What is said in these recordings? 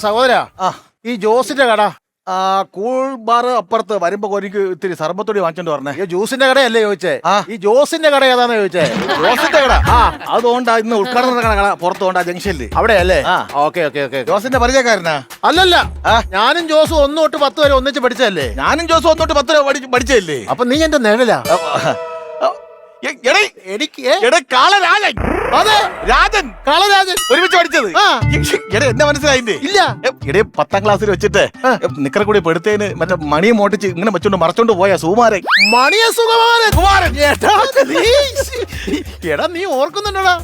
സഹോദരാ, ഈ ജോസിന്റെ കട കൂൾ ബാർ അപ്പുറത്ത് വരുമ്പോ എനിക്ക് ഇത്തിരി സർബത്തോടി വാങ്ങിച്ചോണ്ട് പറഞ്ഞേ. ഈ ജ്യൂസിന്റെ കടയല്ലേ ചോദിച്ചേ? ഈ ജോസിന്റെ കട ഏതാന്ന് ചോദിച്ചേ? ജോസിന്റെ കട അതുകൊണ്ടാ ഇന്ന് ഉദ്ഘാടനം നടക്കണ കട പുറത്ത് കൊണ്ടാ ജംഗ്ഷനില് അവിടെ അല്ലേ? Okay okay okay. ജോസിന്റെ പരിചയക്കാരനാ? അല്ലല്ല, ഞാനും ജോസും 1 തൊട്ട് 10 വരെ ഒന്നിച്ച് പഠിച്ചല്ലേ? ഞാനും ജോസും 1 തൊട്ട് 10 വരെ പഠിച്ചല്ലേ? അപ്പൊ നീ എന്റെ നിഴലാ. കാളരാജൻ. അതെ, രാജൻ, കാളരാജൻ ഒരുമിച്ച് പഠിച്ചത്. എന്നെ മനസ്സിലായില്ലേ? ഇല്ല. 10ാം ക്ലാസ്സിൽ വെച്ചിട്ട് നിക്കറ കൂടി പെടുത്തേന് മറ്റേ മണിയെ മോട്ടിച്ച് ഇങ്ങനെ വെച്ചോണ്ട് മറച്ചോണ്ട് പോയ സുകുമാരൻ. മണിയെ സുകുമാരൻ. എടാ നീ ഓർക്കുന്നുണ്ടോടാ?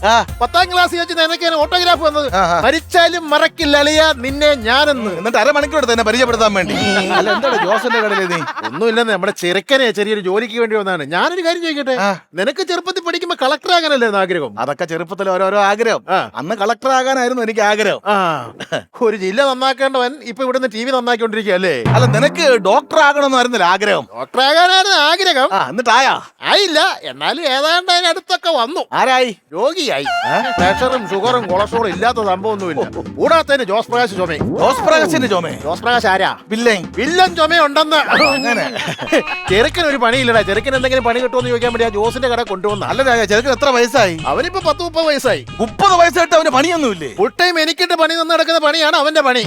10ാം ക്ലാസ്സിൽ വെച്ച് നിനക്ക് ഓട്ടോഗ്രാഫ് വന്നത്. മരിച്ചാലും മറക്കില്ല അളിയ നിന്നെ ഞാനെന്ന്. എന്നിട്ട് അരമണിക്കൂർ എടുത്ത് എന്നെ പരിചയപ്പെടുത്താൻ വേണ്ടി. അല്ല എന്താണ് ജോസിന്റെ കടയില് നീ? ഒന്നുമില്ലെന്ന്, നമ്മുടെ ചെറുക്കനെ ചെറിയൊരു ജോലിക്ക് വേണ്ടി വന്നതാണ്. ഞാനൊരു കാര്യം ചോദിക്കട്ടെ, നിനക്ക് ചെറുപ്പത്തിൽ പഠിക്കുമ്പോ കളക്ടർ ആകാനല്ലായിരുന്നു ആഗ്രഹം? അതൊക്കെ ചെറുപ്പത്തിൽ ഓരോരോ ആഗ്രഹം. അന്ന് കളക്ടർ ആകാനായിരുന്നു എനിക്ക് ആഗ്രഹം. ഒരു ജില്ല നന്നാക്കേണ്ടവൻ ഇപ്പൊ ഇവിടുന്ന് TV നന്നാക്കിക്കൊണ്ടിരിക്കുക അല്ലേ? അല്ല, നിനക്ക് ഡോക്ടർ ആകണമെന്നായിരുന്നില്ല ആഗ്രഹം? ഡോക്ടർ ആകാനായിരുന്നു ആഗ്രഹം. എന്നിട്ടായാ? ആയില്ല, എന്നാലും ഏതാണ്ട് അതിനടുത്തൊക്കെ വന്നു. ആരായി? രോഗിയായി. പ്രഷറും ഷുഗറും കൊളസ്ട്രോളും ഇല്ലാത്ത സംഭവമൊന്നുമില്ല. കൂടാത്തതിന് ജോസ് പ്രകാശ് ചുമ. ജോസ് പ്രകാശിന്റെ ചുമ? ജോസ് പ്രകാശ് ആരാ? വില്ലൻ ചുമയുണ്ടെന്ന്. അങ്ങനെ ചെറുക്കൻ ഒരു പണിയില്ലടാ. ചെറുക്കൻ എന്തെങ്കിലും പണി കിട്ടുമെന്ന് ചോദിക്കാൻ വേണ്ടി ആ ജോസിന്റെ കട കൊണ്ടുവന്ന. അല്ല ചെറുക്കൻ എത്ര വയസ്സായി? അവനിപ്പോ 10-30 വയസ്സായി. 30 വയസ്സായിട്ട് അവന് പണിയൊന്നുമില്ലേ? ഫുൾ ടൈം എനിക്കിട്ട് പണി നിന്ന് നടക്കുന്ന പണിയാണ് അവന്റെ പണി.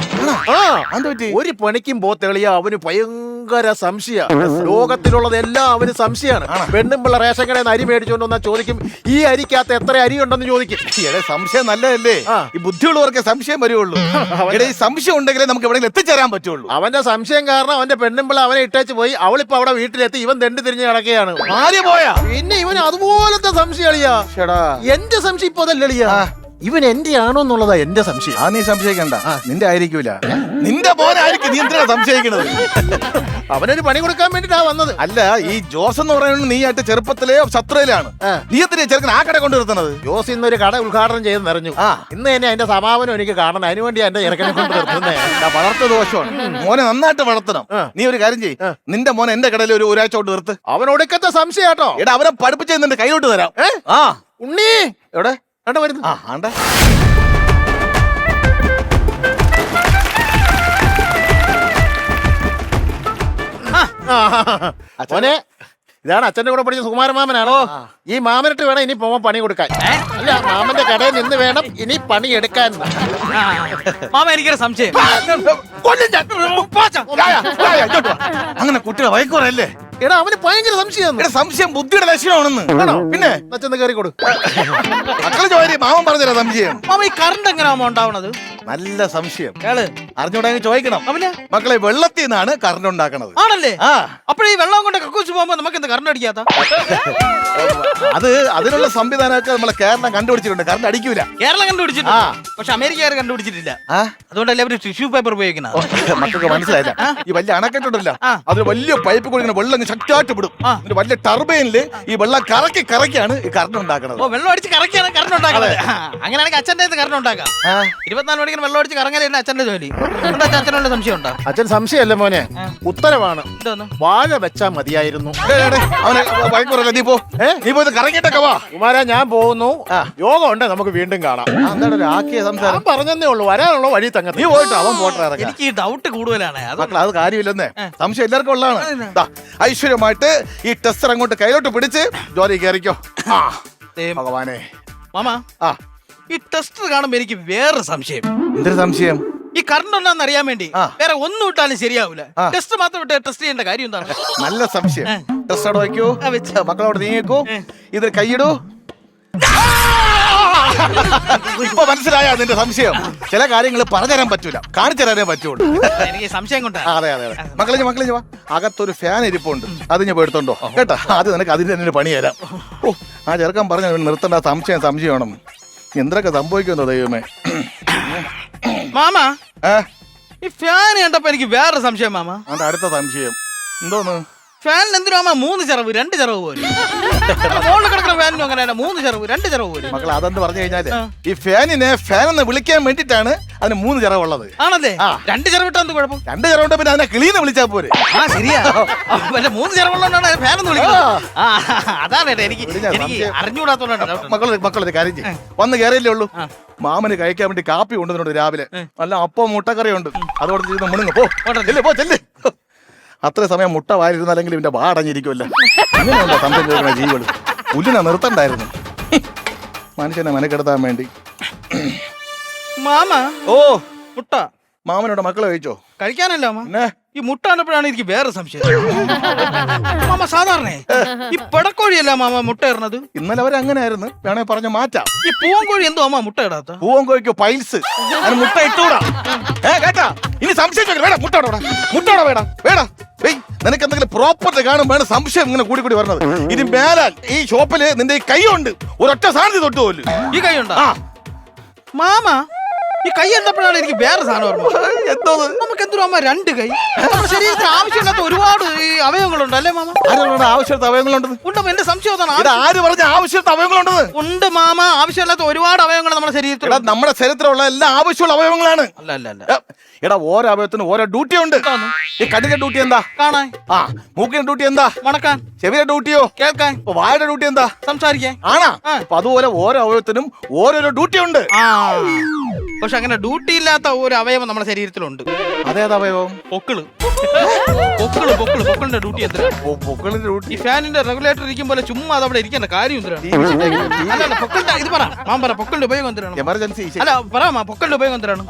ഒരു പണിക്കും പോത്തെളിയ അവന് ഭയങ്കര സംശയ. ലോകത്തിലുള്ളതെല്ലാം അവന് സംശയമാണ്. പെണ്ണും പിള്ള റേഷൻ കടയിൽ നിന്ന് അരി മേടിച്ചോണ്ട് വന്നാൽ ചോദിക്കും, ഈ അരിക്കകത്ത് എത്ര അരി ഉണ്ടെന്ന് ചോദിക്കും. സംശയം നല്ലതല്ലേ? ഈ ബുദ്ധിയുള്ളവർക്ക് സംശയം വരുള്ളൂ. ഈ സംശയം ഉണ്ടെങ്കിലേ നമുക്ക് എവിടെയെങ്കിലും എത്തിച്ചേരാൻ പറ്റുള്ളൂ. അവന്റെ സംശയം കാരണം അവന്റെ പെണ്ണും പിള്ള അവനെ ഇട്ടേച്ച് പോയി. അവളിപ്പോ അവിടെ വീട്ടിലെത്തി. ഇവൻ തെണ്ടി തിരിഞ്ഞ് കിടക്കുകയാണ്. ആര്യ പോയാ? പിന്നെ ഇവൻ അതുപോലത്തെ സംശയം അളിയാ. എന്റെ സംശയം ഇപ്പൊ അതല്ലളിയാ, ഇവൻ എന്റെ ആണോ എന്നുള്ളതാ എന്റെ സംശയം. നീ സംശയിക്കണ്ട, നിന്റെ ആയിരിക്കൂല. നിന്റെ മോനായിരിക്കും. നീ എന്തിനാ സംശയിക്കണത്? അവനൊരു പണി കൊടുക്കാൻ വേണ്ടിട്ടാ വന്നത്. അല്ല, ഈ ജോസ് എന്ന് പറയുന്നത് നീ ആയിട്ട് ചെറുപ്പത്തിലെ ശത്രുയിലാണ്. നീ എത്ര ചെറുക്കൻ ആ കട കൊണ്ടുവരുന്നത്? ജോസ് ഇന്നൊരു കട ഉദ്ഘാടനം ചെയ്ത് നിറഞ്ഞു. ഇന്ന് തന്നെ അതിന്റെ സമാപനം എനിക്ക് കാണണം. അതിനുവേണ്ടി എന്റെ ചെറുക്കനെ കൊണ്ട് നിർത്തുന്നേ. വളർത്ത ദോഷമാണ്. മോനെ നന്നായിട്ട് വളർത്തണം. നീ ഒരു കാര്യം ചെയ്യ്, നിന്റെ മോനെ എന്റെ കടയിൽ ഒരാഴ്ച കൊണ്ട് നിർത്ത്. അവൻ ഒടുക്കത്തെ സംശയാട്ടോ. എടാ, അവനെ പഠിപ്പിച്ച് നിന്റെ കൈലോട്ട് തരാം. ഉണ്ണി എവിടെ കണ്ട വരുന്നു? മോനെ, ഇതാണ് അച്ഛന്റെ കൂടെ പഠിച്ച സുകുമാരൻ മാമനാണോ? ഈ മാമനിട്ട് വേണം ഇനി പോവാൻ പണി കൊടുക്കാൻ. അല്ല, മാമന്റെ കടയിൽ നിന്ന് വേണം ഇനി പണി എടുക്കാൻ. മാമ എനിക്കൊരു സംശയം. അങ്ങനെ കുട്ടികളെ വൈക്കോറല്ലേ? എടാ, അവന് ഭയങ്കര സംശയം. സംശയം ബുദ്ധിയുടെ ലക്ഷണമാണെന്ന്. പിന്നെ അച്ഛന്ന് കയറി കൊടു. മക്കളെ ചോദിച്ചു മാമൻ പറഞ്ഞുതരാ സംശയം. മാമ, ഈ കറണ്ട് എങ്ങനെയാമോ ഉണ്ടാവണത്? നല്ല സംശയം. അറിഞ്ഞൂടെങ്കിൽ ചോദിക്കണം. മക്കളെ, വെള്ളത്തിൽ നിന്നാണ് കറണ്ട് ഉണ്ടാക്കണത്. ആണല്ലേ? അപ്പോഴീ വെള്ളം കൊണ്ട് കക്കൂസ് പോകുമ്പോ നമുക്ക് എന്താ കറണ്ട് അടിക്കാത്ത? അതിനുള്ള സംവിധാനമൊക്കെ നമ്മളെ കേരളം കണ്ടുപിടിച്ചിട്ടുണ്ട്. കറണ്ട് അടിക്കൂല. കേരളം കണ്ടുപിടിച്ചിട്ടില്ല, പക്ഷെ അമേരിക്കക്കാർ കണ്ടുപിടിച്ചിട്ടില്ല. അതുകൊണ്ടല്ലേ അവര് ടിഷ്യൂ പേപ്പർ ഉപയോഗിക്കുന്നത്. മക്കൾക്ക് മനസ്സിലായില്ല. ഈ വലിയ അണക്കെട്ടുണ്ടല്ലോ, അതിൽ വലിയ പൈപ്പ് കൂടി വെള്ളം ശക്തിയായിട്ട് വിടും. വലിയ ടർബൈനില് ഈ വെള്ളം കറക്കിയാണ് ഈ കറണ്ട് ഉണ്ടാക്കുന്നത്. വെള്ളം അടിച്ച് കറക്കിയാണ് കറണ്ട് ഉണ്ടാക്കുന്നത്. അങ്ങനെയാണെങ്കിൽ അച്ഛൻ്റെ കറണ്ട് ഉണ്ടാക്കാം. 24 മണിക്കൂർ വെള്ളം അടിച്ച് കറങ്ങലാണ് അച്ഛന്റെ ജോലി. അച്ഛനുള്ള സംശയം ഉണ്ടോ? അച്ഛൻ സംശയമല്ല മോനെ, ഉത്തരവാണ്. വാഴ വെച്ചാ മതിയായിരുന്നു. നീ പോയി കറങ്ങിട്ടൊക്കെ വാ കുമാരാ. ഞാൻ പോകുന്നു. യോഗം ഉണ്ട്, നമുക്ക് വീണ്ടും കാണാം. എന്താണ് ആക്കിയ സംസാരം? പറഞ്ഞതേ ഉള്ളൂ, വരാനുള്ള വഴി തങ്ങ. നീ പോയിട്ട് അവൻ പോട്ടെ. എനിക്ക് ഈ ഡൗട്ട് കൂടുതലാണ്. അത് കാര്യമില്ലെന്നേ. സംശയം എല്ലാവർക്കും ഉള്ളതാണ്. ഐശ്വര്യമായിട്ട് ഈ ടെസ്റ്റർ അങ്ങോട്ട് കയ്യിലോട്ട് പിടിച്ച് ജോലി കയറിക്കോ. ഭഗവാനെ. മാമ, ഈ ടെസ്റ്റർ കാണുമ്പോ എനിക്ക് വേറെ സംശയം. എന്തൊരു സംശയം? ഈ കറണ്ട് ഉണ്ടെന്ന് അറിയാൻ വേണ്ടി വേറെ ഒന്നും ഇട്ടാലും ശരിയാവൂല. ടെസ്റ്റ് മാത്രം ഇട്ട് ടെസ്റ്റ് ചെയ്യേണ്ട കാര്യം എന്താണ്? നല്ല സംശയം. ടെസ്റ്റ് അവിടെ വയ്ക്കൂ. മക്കളോട് നീങ്ങിക്കൂ. ഇത് കൈയിടൂ. ഇപ്പൊ മനസ്സിലായ നിന്റെ സംശയം? ചില കാര്യങ്ങൾ പറഞ്ഞുതരാൻ പറ്റൂല, കാണിച്ചു തരാനേ പറ്റുള്ളൂ. എനിക്ക് സംശയം കൊണ്ടാ. അതെ. മക്കളെ അകത്തൊരു ഫാൻ ഇരിപ്പുണ്ട്, അത് ഞാൻ പോയെടുത്തോണ്ടോ കേട്ടാ. അത് നിനക്ക് അതിന് തന്നെ പണി തരാം. ആ ചെറുക്കൻ പറഞ്ഞ നിർത്തേണ്ട. സംശയം വേണം. എന്തൊക്കെ സംഭവിക്കുന്നോ ദൈവമേ. മാമ, ഈ ഫാൻ കണ്ടപ്പോ എനിക്ക് വേറെ സംശയം. മാമ, അടുത്ത സംശയം എന്തോന്ന്? ഫാനിന് എന്തിനാ 3 ചിറവ് 2 ചിറവ് പോലും മോളിൽ കിടക്കുന്ന ഫാനിനും അങ്ങനെയാണ് 3 ചിറവ് 2 ചിറവ് പോലും. മക്കൾ അതെന്ന് പറഞ്ഞു കഴിഞ്ഞാല് ഈ ഫാനിനെ ഫാൻ എന്ന് വിളിക്കാൻ വേണ്ടിട്ടാണ് അതിന് 3 ചിറവുള്ളത്. ആണല്ലേ? 2 ചിറവിട്ടാ എന്ത് കുഴപ്പം? 2 ചിറവുണ്ട് പിന്നെ അതിനെ കിളീന്ന് വിളിച്ചാ പോരെ. ആ ശരിയാ. പിന്നെ 3 ചിറവുള്ളതാണ് ഫാൻ എന്ന് വിളിക്കുന്നത്. ആ അതാണ് എനിക്ക് അറിഞ്ഞുകൂടാത്തോണ്ടാണ്. മക്കളൊരു കാര്യം ചെയ്യും, വന്ന് കയറിയല്ലേ ഉള്ളൂ. മാമന് കഴിക്കാൻ വേണ്ടി കാപ്പി കൊണ്ടുവന്നിട്ടുണ്ട് രാവിലെ. നല്ല അപ്പം മുട്ടക്കറിയുണ്ട്, അതോടെ ചെയ്ത് മുണുങ്ങ് പോ ചെല്ല്. അത്ര സമയം മുട്ട വാരിരുന്നല്ലെങ്കിൽ ഇവന്റെ വാടഞ്ഞിരിക്കുമല്ല. അങ്ങനെയുണ്ടോ തന്തം ചോദിക്കുന്ന ജീവികൾ? പുല്ലിനെ നിർത്തണ്ടായിരുന്നു മനുഷ്യനെ മെനക്കെടുത്താൻ വേണ്ടി. മാമ ഓ മുട്ട മാമനോട് മക്കളെ കഴിച്ചോ? കഴിക്കാനല്ല മാമ, പിന്നെ ഈ മുട്ട കണ്ടപ്പോഴാണ് എനിക്ക് വേറെ സംശയം. മാമ സാധാരണ ഈ പെടക്കോഴിയല്ല മാമ മുട്ട ഇടുന്നത്. ഇന്നലെ അവരങ്ങനെ ആയിരുന്നു, വേണേ പറഞ്ഞ മാറ്റാം. ഈ പൂവൻകോഴി എന്തോ അമ്മ മുട്ട ഇടാത്ത? പൂവൻകോഴിക്കോ പൈൽസ്, അതിന് മുട്ട ഇട്ടൂടാ. കേട്ടാ, ഇനി സംശയം വേടാ, മുട്ടോടാ വേടാ. നിനക്ക് എന്തെങ്കിലും പ്രോപ്പർട്ടി കാണുമ്പോഴാണ് സംശയം ഇങ്ങനെ കൂടി പറഞ്ഞത്. ഇനി മേലാൽ ഈ ഷോപ്പില് നിന്റെ ഈ കൈ ഉണ്ട്, ഒരൊറ്റ സാധനം തൊട്ടു പോലും. ഈ കൈ ഉണ്ടോ മാമ? ഈ കൈ എന്തപ്പോഴാണ് എനിക്ക് വേറെ സാധനം ഓർമ്മ. എന്തോ നമുക്ക് എന്തൊരു അമ്മ 2 കൈ? നമ്മുടെ ശരീരത്തിന് ആവശ്യമില്ലാത്ത ഒരുപാട് ഈ അവയവങ്ങളുണ്ട് അല്ലേ മാമ? ആവശ്യത്തെ അവയവങ്ങളുണ്ടെന്ന് ഉണ്ടോ? എന്റെ സംശയം അതാണ്. ആര് പറഞ്ഞ ആവശ്യത്തെ അവയവങ്ങളുണ്ടെന്ന്? ഉണ്ട് മാമ, ആവശ്യമില്ലാത്ത ഒരുപാട് അവയവങ്ങൾ നമ്മുടെ ശരീരത്തിൽ. നമ്മുടെ ശരീരത്തിലുള്ള എല്ലാ ആവശ്യമുള്ള അവയവങ്ങളാണ്. അല്ല എടാ, ഓരോ അവയവത്തിനും ഓരോ ഡ്യൂട്ടി ഉണ്ട്. ഈ കണ്ണിന്റെ ഡ്യൂട്ടി എന്താ? കാണാൻ. മൂക്കിന്റെ ഡ്യൂട്ടി എന്താ? മണക്കാൻ. ചെവിയുടെ ഡ്യൂട്ടിയോ? കേൾക്കാൻ. വായുടെ ഡ്യൂട്ടി എന്താ? സംസാരിക്കാൻ. ആണാ? അപ്പൊ അതുപോലെ ഓരോ അവയവത്തിനും ഓരോരോ ഡ്യൂട്ടി ഉണ്ട്. പക്ഷെ അങ്ങനെ ഡ്യൂട്ടി ഇല്ലാത്ത ഒരു അവയവം നമ്മുടെ ശരീരത്തിലുണ്ട്. അതേതാ അവയവം? പൊക്കിളിന്റെ ഡ്യൂട്ടി എന്താ? പൊക്കിളിന്റെ ഡ്യൂട്ടി ഈ ഫാനിന്റെ റെഗുലേറ്റർ ഇരിക്കും പോലെ ചുമ്മാ അത് അവിടെ ഇരിക്കേണ്ട കാര്യം എന്തിനാണ്? അല്ല പൊക്കിളിന്റെ ഇത് പറ മാം, പറ പൊക്കിളിന്റെ ഉപയോഗം എന്തിനാണ്? എമർജൻസി. അല്ല പറ പൊക്കിളിന്റെ ഉപയോഗം എന്തിനാണ്?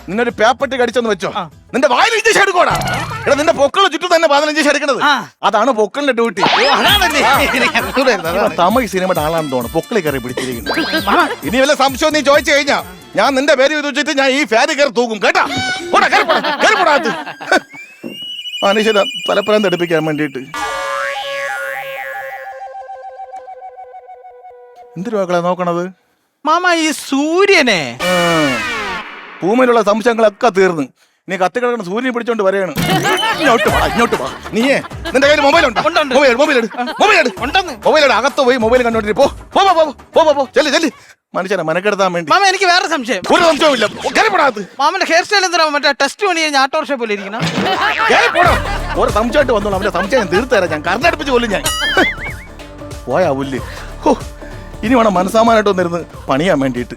നിന്നൊരു പേപ്പട്ടി കടിച്ചെന്ന് വെച്ചോ, നിന്റെ വായിൽ ഇഞ്ചക്ഷൻ എടുക്കോടാ. എടാ, നിന്റെ പൊക്കള് ചുറ്റും തന്നെ 15 ഇഞ്ചക്ഷൻ എടുക്കണത്. അതാണ് പൊക്കളിന്റെ ഡ്യൂട്ടി. തമിഴ് സിനിമയുടെ ആളാണെന്ന് തോന്നുന്നു പൊക്കളി കയറി പിടിച്ചിരിക്കുന്നത്. ഇനി വല്ല സംശയം നീ ചോദിച്ചു കഴിഞ്ഞാ ഞാൻ നിന്റെ പേര് ചോദിച്ചിട്ട് ഞാൻ ഈ ഫാന് കയറി തൂക്കും കേട്ടാ. മനുഷ്യനെ തലപ്പുറം എടുപ്പിക്കാൻ വേണ്ടിട്ട് എന്തൊരു മക്കളെ നോക്കണത് മാമ? ഈ സൂര്യനെ ഭൂമിയിലുള്ള സംശയങ്ങളൊക്കെ തീർന്ന് നീ കത്തി കിടക്കുന്ന സൂര്യനെ പിടിച്ചോണ്ട് വരെയാണ്. ഇങ്ങോട്ട് വാ. നീയേ നിന്റെ കയ്യിൽ മൊബൈൽ ഉണ്ടോ? മൊബൈൽ അകത്ത് പോയി മൊബൈൽ കണ്ടോണ്ടിരി. പോ ചെല്ല്. മനുഷ്യനെ മെനക്കെടുത്താൻ വേണ്ടി. മാമ എനിക്ക് വേറെ സംശയം. ഒരു സംശയമില്ല. മാമന്റെ ഹെയർ സ്റ്റൈൽ എന്തിനാ മറ്റേ ടെസ്റ്റ് പണി കഴിഞ്ഞ ആട്ടോറിക്ഷ പോലെ ഇരിക്കണം? ഒരു സംശയമായിട്ട് വന്നോളൂ. അവന്റെ സംശയം തീർത്തരാം ഞാൻ. കറണ്ടടുപ്പിച്ച് കൊല്ലും ഞാൻ. പോയാ പുല്ല്. ഇനി വേണം മനസ്സാമാനായിട്ട് വന്നിരുന്ന് പണിയാൻ വേണ്ടിയിട്ട്.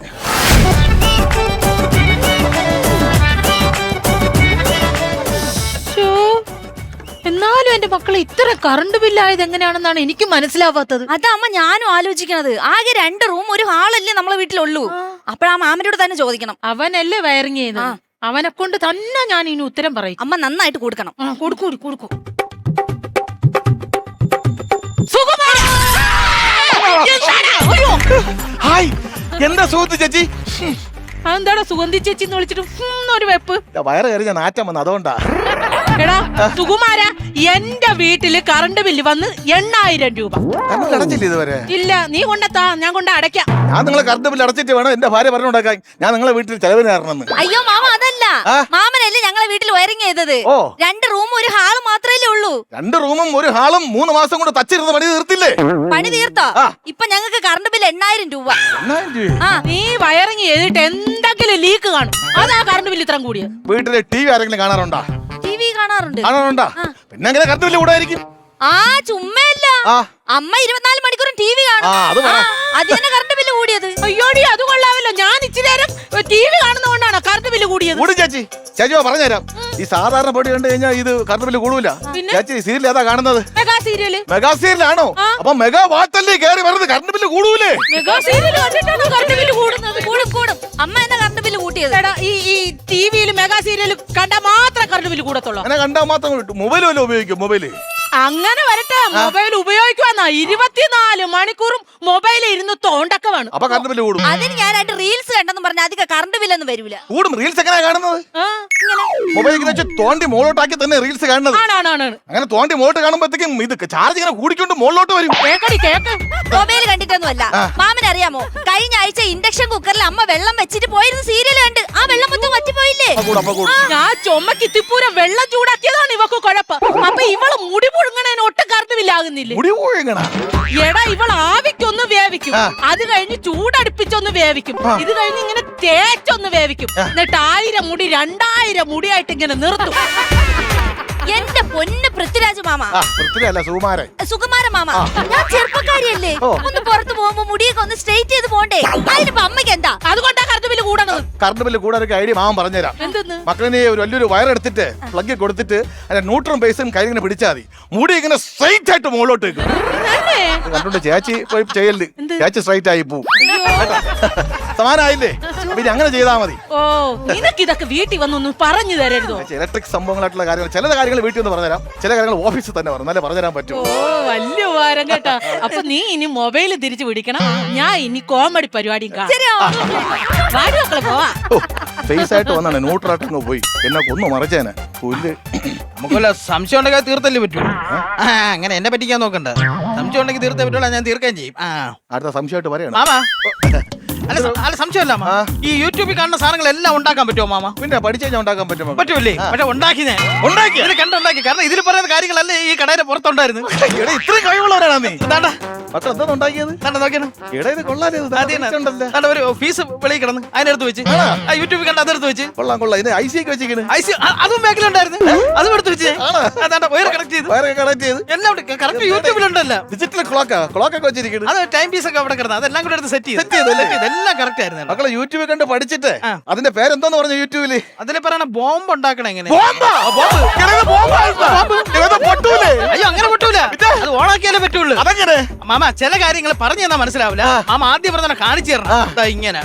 എന്നാലും എന്റെ മക്കളെ ഇത്ര കറണ്ട് ബില്ലായത് എങ്ങനെയാണെന്നാണ് എനിക്ക് മനസ്സിലാവാത്തത്. അതമ്മ ഞാനും ആലോചിക്കണത്. ആകെ 2 റൂം 1 ഹാളല്ലേ നമ്മളെ വീട്ടിലുള്ളൂ. അപ്പഴാ മാമനോട് തന്നെ ചോദിക്കണം. അവനല്ലേ വയറിങ് ചെയ്ത്, അവനെ കൊണ്ട് തന്നെ ഞാൻ ഇനി ഉത്തരം പറയും. അമ്മ നന്നായിട്ട് കൊടുക്കണം. കൊടുക്കും. ഹായ്, എന്താ സുഹൃത്ത് ചേച്ചി? അതെന്താടാ സുഗന്ധി ചേച്ചി എന്ന് വിളിച്ചിട്ട് ഒരു വെപ്പ്? വയറ് കയറി ഞാൻ നാറ്റം വന്നു, അതുകൊണ്ടാ. എടാ സുകുമാര, എന്റെ വീട്ടില് കറണ്ട് ബില്ല് വന്ന് 8000 രൂപ. അടച്ചില്ല ഇതുവരെ? ഇല്ല, നീ കൊണ്ടെത്താ, ഞാൻ കൊണ്ട് അടയ്ക്കാം. ഞാൻ നിങ്ങളെ കറണ്ട് ബില്ല് അടച്ചിട്ട് വേണം എന്റെ ഭാര്യ പറഞ്ഞുണ്ടാക്കാൻ ഞാൻ നിങ്ങളെ വീട്ടിൽ ചെലവിന് കയറണമെന്ന്. അയ്യോ മാമ, അതല്ല. മാമനല്ലേ ഞങ്ങളെ വീട്ടിൽ വയറിങ് ചെയ്തത്. 2 റൂം 1 ഹാള് മാത്രമേ ഉള്ളൂ. 2 റൂമും 1 ഹാളും 3 മാസം കൊണ്ട് തച്ചിരുന്ന പണി തീർത്തില്ലേ? പണി തീർത്തോ? ഇപ്പൊ ഞങ്ങൾക്ക് കറണ്ട് ബില്ല് 8000 രൂപ. നീ വയറിങ് ചെയ്തിട്ട് എന്തെങ്കിലും ലീക്ക് കാണും, അതാ കറണ്ട് ബില്ല് ഇത്രയും കൂടിയത്. വീട്ടിലെ TV ആരെങ്കിലും കാണാറുണ്ടോ? TV കാണാറുണ്ട്. പിന്നെ എങ്ങനെ കറണ്ട് ബില്ല് കൂടായിരിക്കും? ചുമ്മല്ല. അമ്മ 24 മണിക്കൂറും TV കാണും. അത് തന്നെ കറണ്ട് ബില്ല് കൂടിയത്. അയ്യോടി, അത് കൊള്ളാമല്ലോ. ഞാൻ ഇച്ചിരി നേരം TV കാണുന്നതുകൊണ്ടാണോ കറണ്ട് ബില്ല് കൂടിയത്? കൂടും ചേച്ചി. ചേച്ചിയോ പറഞ്ഞുതരാം. ഈ സാധാരണ പൊടി കണ്ടു കഴിഞ്ഞാൽ ഇത് കറണ്ട് ബില്ല് കൂടൂല. ചേച്ചി സീരിയൽ ഏതാ കാണുന്നത്? Mega serial. മെഗാ സീരിയലാണോ? അപ്പൊ മെഗാ വാട്ടല്ലേ കയറി വരുന്നത്, കറണ്ട് ബില്ല് കൂടൂലേ? മെഗാ സീരിയൽ കണ്ടിട്ടാണോ കറണ്ട് ബില്ല് കൂടുന്നത്? കൂടും. അമ്മ എന്നാ കറണ്ട് ബില്ല് കൂട്ടിയത്? ഈ ടിവിയിൽ മെഗാ സീരിയൽ കണ്ടാൽ മാത്രമേ കറണ്ട് ബില്ല് കൂടത്തുള്ളൂ. അങ്ങനെ കണ്ടാൽ മാത്രം കിട്ടും. മൊബൈൽ വല്ല ഉപയോഗിക്കും? മൊബൈല് അങ്ങനെ വരട്ടെ, മൊബൈൽ ഉപയോഗിക്കുവാന്നാ 24 മണിക്കൂറും മൊബൈൽ ഇരുന്ന് തോണ്ടൊക്കെ വേണം. അപ്പൊ കറണ്ട് ബില്ല് കൂടും. അതിന് ഞാനായിട്ട് റീൽസ് കണ്ടെന്ന് പറഞ്ഞ അധികം കറണ്ട് ബില്ലൊന്നും വരൂല. കൂടും. റീൽസ് എങ്ങനെയാ കാണുന്നത്? മൊബൈൽ വെച്ച് തോണ്ടി മുകളിലോട്ടാക്കി തന്നെ റീൽസ് കാണുന്നത്. അങ്ങനെ തോണ്ടി മുകളിലോട്ട് കാണുമ്പോഴത്തേക്കും ഇത് ചാർജ് ഇങ്ങനെ കൂടിക്കൊണ്ട് മുകളിലോട്ട് വരും. മൊബൈൽ കണ്ടിട്ടൊന്നുമല്ല. മാമന് അറിയാമോ, കഴിഞ്ഞ ആഴ്ച ഇൻഡക്ഷൻ കുക്കറിൽ അമ്മ വെള്ളം വെച്ചിട്ട് പോയിരുന്ന സീരിയൽ കണ്ട് ആ വെള്ളം മൊത്തം വറ്റിപ്പോയില്ലേ? ഞാൻ ചുമക്ക് ഇത്തിപ്പൂരം വെള്ളം ചൂടാക്കിയതാണ് ഇവക്ക് കുഴപ്പം. അപ്പൊ ഇവള് മുടി പുഴുങ്ങണേന് ഒട്ടും കറണ്ടുമില്ലാകുന്നില്ലേ? മുടി പോയെങ്ങണ എടാ ഇവൾ ആവിക്കൊന്ന് വേവിക്കും, അത് കഴിഞ്ഞ് ചൂടടുപ്പിച്ചൊന്ന് വേവിക്കും, ഇത് കഴിഞ്ഞ് ഇങ്ങനെ തേച്ചൊന്ന് വേവിക്കും, എന്നിട്ട് 1000 മുടി 2000 മുടിയായിട്ട് ഇങ്ങനെ നിർത്തും. എന്റെ പൊന്ന് പൃഥ്വിരാജ് മാമ, പൃഥ്വിയല്ല സുകുമാരൻ. സുകുമാര മാമ, ഞാൻ ചെറുപ്പക്കാരിയല്ലേ, ഒന്ന് പുറത്ത് പോകുമ്പോ മുടിയൊക്കെ ഒന്ന് സ്ട്രെയിറ്റ് ചെയ്ത് പോണ്ടേ? അതിനിപ്പോ അമ്മയ്ക്ക് എന്താ? അതുകൊണ്ടാ കറണ്ട് ബില്ല് കൂടണത്. കറണ്ട് ബില്ല് കൂടാൻ ഒരു ഐഡിയ മാമൻ പറഞ്ഞുതരാം. എന്തെന്ന്? മക്കളെ നീ ഒരു വലിയൊരു വയറെടുത്തിട്ട് പ്ലഗ് കൊടുത്തിട്ട് അതിന്റെ ന്യൂട്രൺ ബേസും കയ്യിൽ ഇങ്ങനെ പിടിച്ചാൽ മതി, മുടി ഇങ്ങനെ സ്ട്രൈറ്റ് ആയിട്ട് മുകളിലോട്ട് വെക്കും. കണ്ടുകൊണ്ട് ചേച്ചി പോയി ചെയ്യല്, ചേച്ചി സ്ട്രൈറ്റ് ആയി പോവും. സമാനായില്ലേ? പിന്നെ അങ്ങനെ ചെയ്താൽ മതി. ഓ, നിനക്ക് ഇതൊക്കെ വീട്ടിൽ വന്നൊന്നും പറഞ്ഞു തരരുതോ? ഇലക്ട്രിക് സംഭവങ്ങളായിട്ടുള്ള കാര്യങ്ങൾ, ചില കാര്യങ്ങൾ വീട്ടിൽ നിന്ന് പറഞ്ഞുതരാം, ചില കാര്യങ്ങൾ ഓഫീസിൽ തന്നെ പറഞ്ഞാലേ പറഞ്ഞുതരാൻ പറ്റും. ഓ, വലിയ ഉപകാരം കേട്ടാ. അപ്പൊ നീ ഇനി മൊബൈൽ തിരിച്ചു പിടിക്കണം, ഞാൻ ഇനി കോമഡി പരിപാടിയും കാണാം. വാടി മക്കളെ പോവാ. ഫേസ് ആയിട്ട് വന്നാണ് ന്യൂട്രായിട്ട് അങ്ങ് പോയി, എന്നെ കൊന്നു മറിച്ചേനെ പുല്ല്. നമുക്ക് വല്ല സംശയം ഉണ്ടെങ്കിൽ തീർത്തല്ലേ പറ്റൂ. അങ്ങനെ എന്നെ പറ്റിക്കാൻ നോക്കണ്ട. സംശയം ഉണ്ടെങ്കിൽ തീർത്തേ പറ്റുള്ള, ഞാൻ തീർക്കുകയും ചെയ്യും. അടുത്ത സംശയമായിട്ട് പറയണം. മാമാ, അല്ല സംശയമല്ല മാമ, ഈ യൂട്യൂബിൽ കാണുന്ന സാധനങ്ങളെല്ലാം ഉണ്ടാക്കാൻ പറ്റുമോ മാമ? പിന്നെ പഠിച്ചു കഴിഞ്ഞാൽ ഉണ്ടാക്കാൻ പറ്റുമോ? പറ്റൂല്ലേ? പക്ഷെ ഉണ്ടാക്കി ഞാൻ ഇതിൽ കണ്ടുണ്ടാക്കി. കാരണം ഇതിൽ പറയുന്ന കാര്യങ്ങളല്ലേ ഈ കടയുടെ പുറത്തുണ്ടായിരുന്നു. ഇത്രയും കഴിവുള്ളവരാണ് നീ. എന്താണ്ടാ മക്കൾ എന്താ ഉണ്ടാക്കിയത്? നോക്കിയാണ് എടാ ഇത് കൊള്ളാലോ. ഒരു ഫീസ് വെളിയിൽ കിടന്ന് അതിനെടുത്ത് വെച്ച് യൂട്യൂബിൽ കണ്ട് അതെടുത്ത് വെച്ച്. കൊള്ളാം ഇതിന് ഐ സി ഒക്കെ വെച്ചിരിക്കുന്നു. അതും ബാക്കിലുണ്ടായിരുന്നു, അതും എടുത്ത് വെച്ച്. അതാണ്ട് വയർ കണക്ട് ചെയ്ത് കണക്ട് ചെയ്ത് എല്ലാം കറക്റ്റ് യൂട്യൂബിലുണ്ടല്ലോ. ഡിജിറ്റൽ ക്ലോക്ക് വെച്ചിരിക്കുന്നു. അത് ടൈം പീസ് ഒക്കെ അവിടെ കിടന്നത്, അതെല്ലാം കൂടെ എടുത്ത് സെറ്റ് ചെയ്ത് എല്ലാം കറക്റ്റ് ആയിരുന്നു. മക്കളെ യൂട്യൂബിൽ കണ്ട് പഠിച്ചിട്ട് അതിന്റെ പേരെന്തോന്ന് പറഞ്ഞു യൂട്യൂബില്? അതിന് പറയണ ബോംബ് ഉണ്ടാക്കണം. എങ്ങനെ? അയ്യോ അങ്ങനെ പൊട്ടൂല, അത് ഓണാക്കിയാലേ പറ്റുള്ളൂ. അതെങ്ങനെ മാമ? ചില കാര്യങ്ങൾ പറഞ്ഞു തന്നാ മനസ്സിലാവില്ല. മാമ ആദ്യം പറഞ്ഞ കാണിച്ചു തരണം. ഇങ്ങനെ